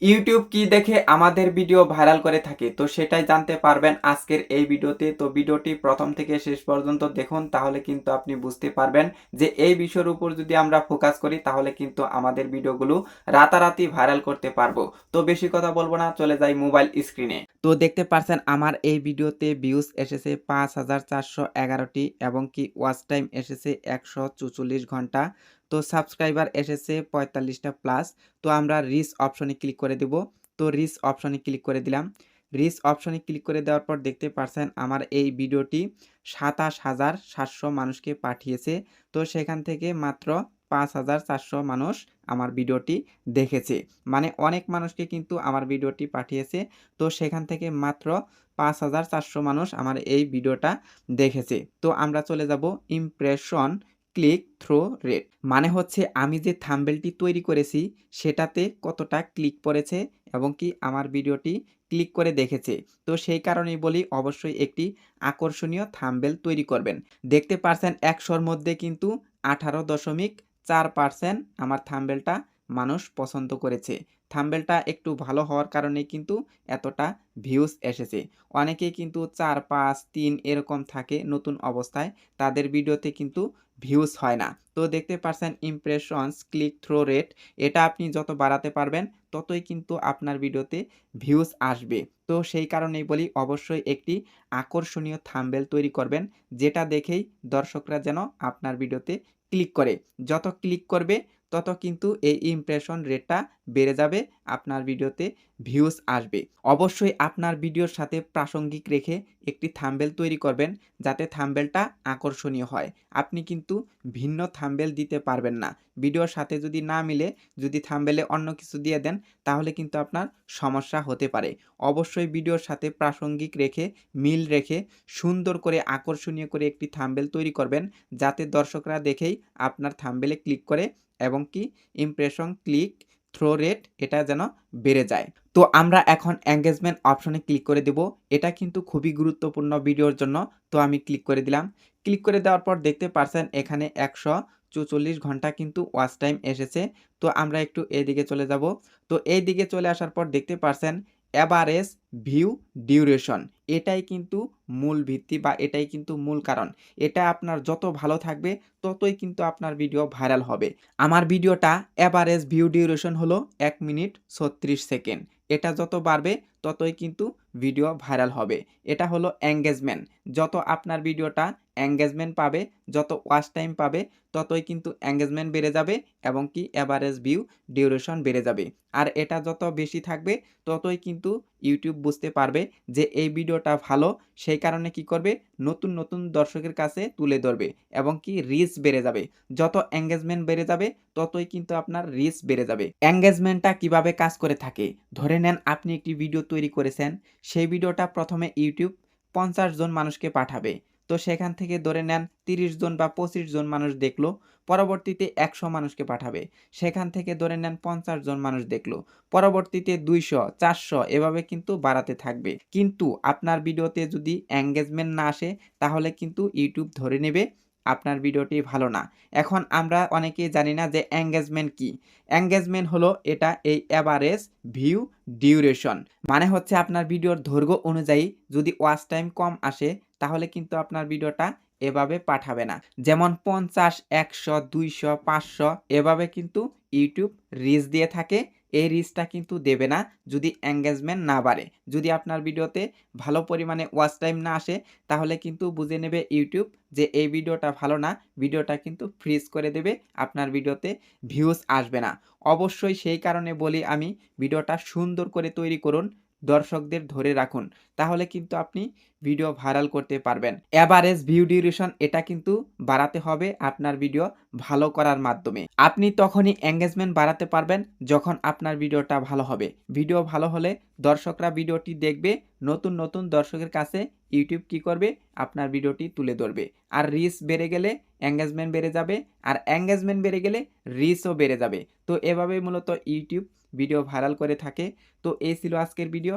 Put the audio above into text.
YouTube কি দেখে আমাদের ভিডিও ভাইরাল করে থাকে, তো সেটাই জানতে পারবেন আজকের এই ভিডিওতে। তো ভিডিওটি প্রথম থেকে শেষ পর্যন্ত দেখুন, তাহলে কিন্তু আপনি বুঝতে পারবেন যে এই বিষয়ের উপর যদি আমরা ফোকাস করি তাহলে কিন্তু আমাদের ভিডিওগুলো রাতারাতি ভাইরাল করতে পারবো। তো বেশি কথা বলবো না, চলে যাই মোবাইল স্ক্রিনে। তো দেখতে পারছেন আমার এই ভিডিওতে ভিউজ এসেছে ৫,৪১১টি এবং কি ওয়াচ টাইম এসেছে ১৪৪ ঘন্টা। তো সাবস্ক্রাইবার এসেছে ৪৫টা প্লাস। তো আমরা রিচ অপশনে ক্লিক করে দেব। তো রিচ অপশনে ক্লিক করে দিলাম। রিচ অপশনে ক্লিক করে দেওয়ার পর দেখতে পারছেন আমার এই ভিডিওটি ২৭,৭০০ মানুষকে পাঠিয়েছে। তো সেখান থেকে মাত্র ৫,৪০০ মানুষ আমার ভিডিওটি দেখেছে। মানে অনেক মানুষকে কিন্তু আমার ভিডিওটি পাঠিয়েছে। তো সেখান থেকে মাত্র ৫,৪০০ মানুষ আমার এই ভিডিওটা দেখেছে। তো আমরা চলে যাব ইমপ্রেশন ক্লিক থ্রু রেট, মানে হচ্ছে আমি যে থাম্বনেলটি তৈরি করেছি সেটাতে কতটা ক্লিক পড়েছে এবং কি আমার ভিডিওটি ক্লিক করে দেখেছে। তো সেই কারণেই বলি অবশ্যই একটি আকর্ষণীয় থাম্বনেল তৈরি করবেন। দেখতে পারছেন ১০০-র মধ্যে কিন্তু 18.৪% আমার থাম্বনেলটা মানুষ পছন্দ করেছে। থাম্বনেলটা একটু ভালো হওয়ার কারণেই কিন্তু এতটা ভিউজ এসেছে। অনেকেই কিন্তু ৪, ৫, ৩ এরকম থাকে নতুন অবস্থায়, তাদের ভিডিওতে কিন্তু ভিউজ হয় না। তো দেখতে পারছেন ইমপ্রেশনস ক্লিক থ্রু রেট, এটা আপনি যত বাড়াতে পারবেন ততই কিন্তু আপনার ভিডিওতে ভিউজ আসবে। তো সেই কারণেই বলি অবশ্যই একটি আকর্ষণীয় থাম্বনেল তৈরি করবেন, যেটা দেখেই দর্শকরা যেন আপনার ভিডিওতে ক্লিক করে। যত ক্লিক করবে তত কিন্তু এই ইমপ্রেশন রেটটা বেড়ে যাবে, আপনার ভিডিওতে ভিউজ আসবে। অবশ্যই আপনার ভিডিওর সাথে প্রাসঙ্গিক রেখে একটি থাম্বনেল তৈরি করবেন, যাতে থাম্বনেলটা আকর্ষণীয় হয়। আপনি কিন্তু ভিন্ন থাম্বনেল দিতে পারবেন না। ভিডিওর সাথে যদি না মিলে, যদি থাম্বনেলে অন্য কিছু দিয়ে দেন তাহলে কিন্তু আপনার সমস্যা হতে পারে। অবশ্যই ভিডিওর সাথে প্রাসঙ্গিক রেখে, মিল রেখে সুন্দর করে আকর্ষণীয় করে একটি থাম্বনেল তৈরি করবেন, যাতে দর্শকরা দেখেই আপনার থাম্বনেলে ক্লিক করে এবং কি ইমপ্রেশন ক্লিক থ্রো রেট এটা যেন বেড়ে যায়। তো আমরা এখন এনগেজমেন্ট অপশনে ক্লিক করে দেব। এটা কিন্তু খুবই গুরুত্বপূর্ণ ভিডিওর জন্য। তো আমি ক্লিক করে দিলাম। ক্লিক করে দেওয়ার পর দেখতে পারছেন এখানে ১৪৪ ঘন্টা কিন্তু ওয়াচ টাইম এসেছে। তো আমরা একটু এদিকে চলে যাব। তো এইদিকে চলে আসার পর দেখতে পারছেন এভারেজ ভিউ ডিউরেশন, এটাই কিন্তু মূল ভিত্তি বা এটাই কিন্তু মূল কারণ। এটা আপনার যত ভালো থাকবে ততই কিন্তু আপনার ভিডিও ভাইরাল হবে। আমার ভিডিওটা এভারেজ ভিউ ডিউরেশন হলো ১ মিনিট ৩৬ সেকেন্ড। এটা যত বাড়বে ততই কিন্তু ভিডিও ভাইরাল হবে। এটা হলো এঙ্গেজমেন্ট। যত আপনার ভিডিওটা এঙ্গেজমেন্ট পাবে, যত ওয়াচ টাইম পাবে ততই কিন্তু এঙ্গেজমেন্ট বেড়ে যাবে এবং কি এভারেজ ভিউ ডিউরেশন বেড়ে যাবে। আর এটা যত বেশি থাকবে ততই কিন্তু ইউটিউব বুঝতে পারবে যে এই ভিডিওটা ভালো, সেই কারণে কি করবে নতুন নতুন দর্শকের কাছে তুলে ধরবে এবং কি রিচ বেড়ে যাবে। যত এঙ্গেজমেন্ট বেড়ে যাবে ততই কিন্তু আপনার রিচ বেড়ে যাবে। এঙ্গেজমেন্টটা কিভাবে কাজ করে থাকে, ধরে নেন আপনি একটি ভিডিও তৈরি করেছেন, সেই ভিডিওটা প্রথমে ইউটিউব ৫০ জন মানুষকে পাঠাবে। তো সেখান থেকে ধরে নেন ৩০ জন বা ২৫ জন মানুষ দেখলো, পরবর্তীতে ১০০ মানুষকে পাঠাবে। সেখান থেকে ধরে নেন ৫০ জন মানুষ দেখলো, পরবর্তীতে ২০০, ৪০০ এভাবে কিন্তু বাড়াতে থাকবে। কিন্তু আপনার ভিডিওতে যদি এঙ্গেজমেন্ট না আসে তাহলে কিন্তু ইউটিউব ধরে নেবে আপনার ভিডিওটি ভালো না। এখন আমরা অনেকেই জানি না যে এঙ্গেজমেন্ট কি? এঙ্গেজমেন্ট হলো এটা এই এভারেজ ভিউ ডিউরেশন। মানে হচ্ছে আপনার ভিডিওর দৈর্ঘ্য অনুযায়ী যদি ওয়াচ টাইম কম আসে তাহলে কিন্তু আপনার ভিডিওটা এভাবে পাঠাবে না। যেমন ৫০, ১০০, ২০০, ৫০০ এভাবে কিন্তু ইউটিউব রিচ দিয়ে থাকে। এই রিচটা কিন্তু দেবে না যদি এঙ্গেজমেন্ট না বাড়ে। যদি আপনার ভিডিওতে ভালো পরিমাণে ওয়াচ টাইম না আসে তাহলে কিন্তু বুঝে নেবে ইউটিউব যে এই ভিডিওটা ভালো না, ভিডিওটা কিন্তু ফ্রিজ করে দেবে, আপনার ভিডিওতে ভিউজ আসবে না। অবশ্যই সেই কারণে বলি আমি, ভিডিওটা সুন্দর করে তৈরি করুন, দর্শকদের ধরে রাখুন, তাহলে কিন্তু আপনি ভিডিও ভাইরাল করতে পারবেন। এভারেজ ভিউ ডিউরেশন এটা কিন্তু বাড়াতে হবে আপনার ভিডিও ভালো করার মাধ্যমে। আপনি তখনই এঙ্গেজমেন্ট বাড়াতে পারবেন যখন আপনার ভিডিওটা ভালো হবে। ভিডিও ভালো হলে দর্শকরা ভিডিওটি দেখবে, নতুন নতুন দর্শকের কাছে ইউটিউব কি করবে আপনার ভিডিওটি তুলে ধরবে। আর রিচ বেড়ে গেলে এঙ্গেজমেন্ট বেড়ে যাবে, আর এঙ্গেজমেন্ট বেড়ে গেলে রিচও বেড়ে যাবে। তো এভাবেই মূলত ইউটিউব ভিডিও ভাইরাল করে থাকে। তো এই ছিল আজকের ভিডিও।